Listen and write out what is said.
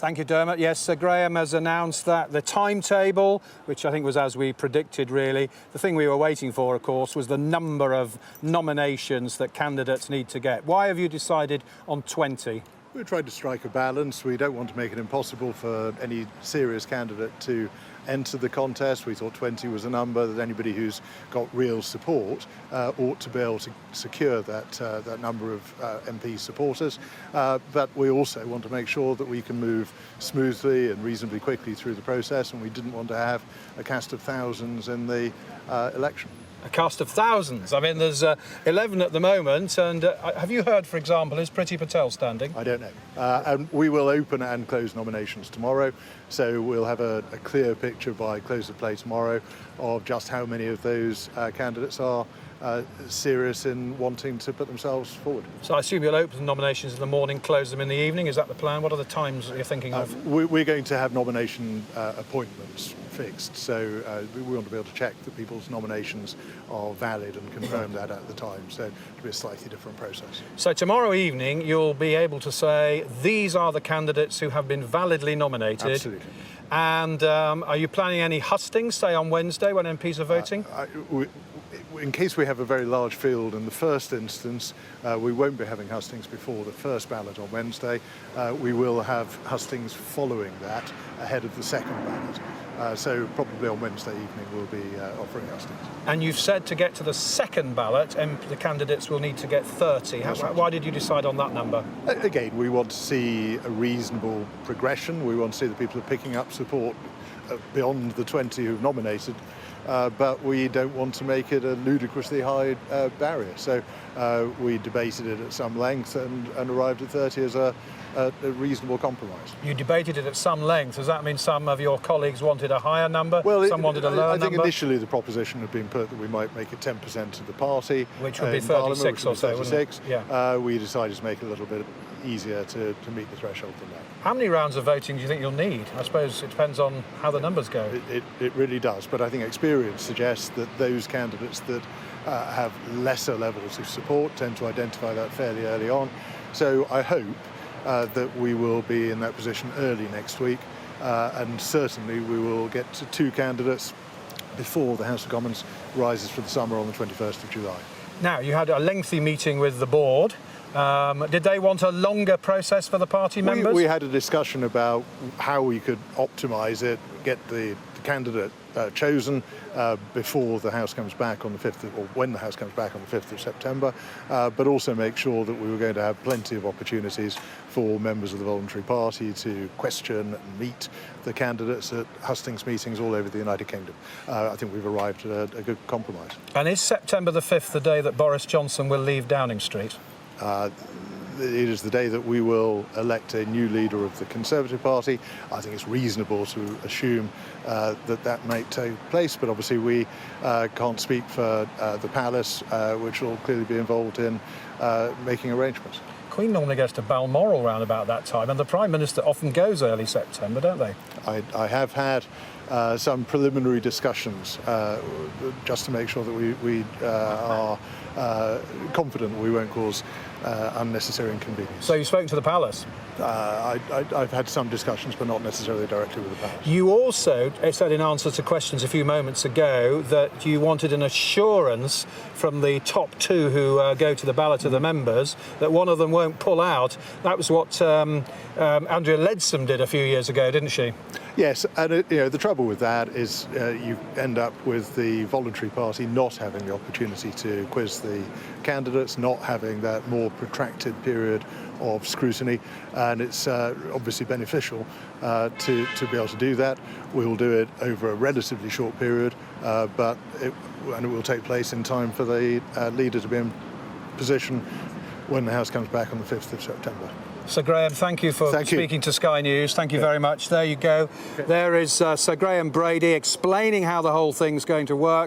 Thank you, Dermot. Yes, Sir Graham has announced that the timetable, which I think was as we predicted, really, the thing we were waiting for, of course, was the number of nominations that candidates need to get. Why have you decided on 20? We tried to strike a balance. We don't want to make it impossible for any serious candidate to enter the contest. We thought 20 was a number that anybody who's got real support ought to be able to secure that number of MP supporters. But we also want to make sure that we can move smoothly and reasonably quickly through the process, and we didn't want to have a cast of thousands in the election. A cast of thousands. I mean, there's 11 at the moment, and have you heard, for example, is Priti Patel standing? I don't know. And we will open and close nominations tomorrow, so we'll have a clear picture by close of play tomorrow of just how many of those candidates are serious in wanting to put themselves forward. So I assume you'll open nominations in the morning, close them in the evening. Is that the plan? What are the times that you're thinking of? We're going to have nomination appointments fixed, so we want to be able to check that people's nominations are valid and confirm that at the time, so it'll be a slightly different process. So tomorrow evening you'll be able to say these are the candidates who have been validly nominated. Absolutely. And are you planning any hustings, say on Wednesday when MPs are voting? In case we have a very large field in the first instance, we won't be having hustings before the first ballot on Wednesday. We will have hustings following that ahead of the second ballot. So probably on Wednesday evening we'll be offering hustings. And you've said to get to the second ballot, the candidates will need to get 30. Why did you decide on that number? Again, we want to see a reasonable progression. We want to see that people are picking up support beyond the 20 who've nominated. But we don't want to make it a ludicrously high barrier. So we debated it at some length and arrived at 30 as a reasonable compromise. You debated it at some length. Does that mean some of your colleagues wanted a higher number? Well, some wanted a lower number? I think initially the proposition had been put that we might make it 10% of the party. Which would be 36 or so, wouldn't it? Yeah. We decided to make it a little bit easier to meet the threshold than that. How many rounds of voting do you think you'll need? I suppose it depends on how the numbers go. It really does, but I think experience suggests that those candidates that have lesser levels of support tend to identify that fairly early on. So I hope that we will be in that position early next week, and certainly we will get to 2 candidates before the House of Commons rises for the summer on the 21st of July. Now, you had a lengthy meeting with the board. Did they want a longer process for the party members? We had a discussion about how we could optimise it, get the candidate chosen before the House comes back on the 5th, or when the House comes back on the 5th of September, but also make sure that we were going to have plenty of opportunities for members of the voluntary party to question and meet the candidates at hustings meetings all over the United Kingdom. I think we've arrived at a good compromise. And is September the 5th the day that Boris Johnson will leave Downing Street? It is the day that we will elect a new leader of the Conservative Party. I think it's reasonable to assume that might take place, but obviously we can't speak for the Palace, which will clearly be involved in making arrangements. Queen normally goes to Balmoral round about that time, and the Prime Minister often goes early September, don't they? I have had some preliminary discussions just to make sure that we are confident that we won't cause unnecessary inconvenience. So you've spoken to the Palace? I've had some discussions, but not necessarily directly with the Palace. You also said in answer to questions a few moments ago that you wanted an assurance from the top 2 who go to the ballot of the members that one of them won't pull out. That was what Andrea Leadsom did a few years ago, didn't she? Yes, and the trouble with that is you end up with the voluntary party not having the opportunity to quiz the candidates, not having that more protracted period of scrutiny, and it's obviously beneficial to be able to do that. We will do it over a relatively short period, but it will take place in time for the leader to be in position when the House comes back on the 5th of September. Sir Graham, thank you for speaking to Sky News. Thank you very much. There you go. Okay. There is Sir Graham Brady explaining how the whole thing's going to work.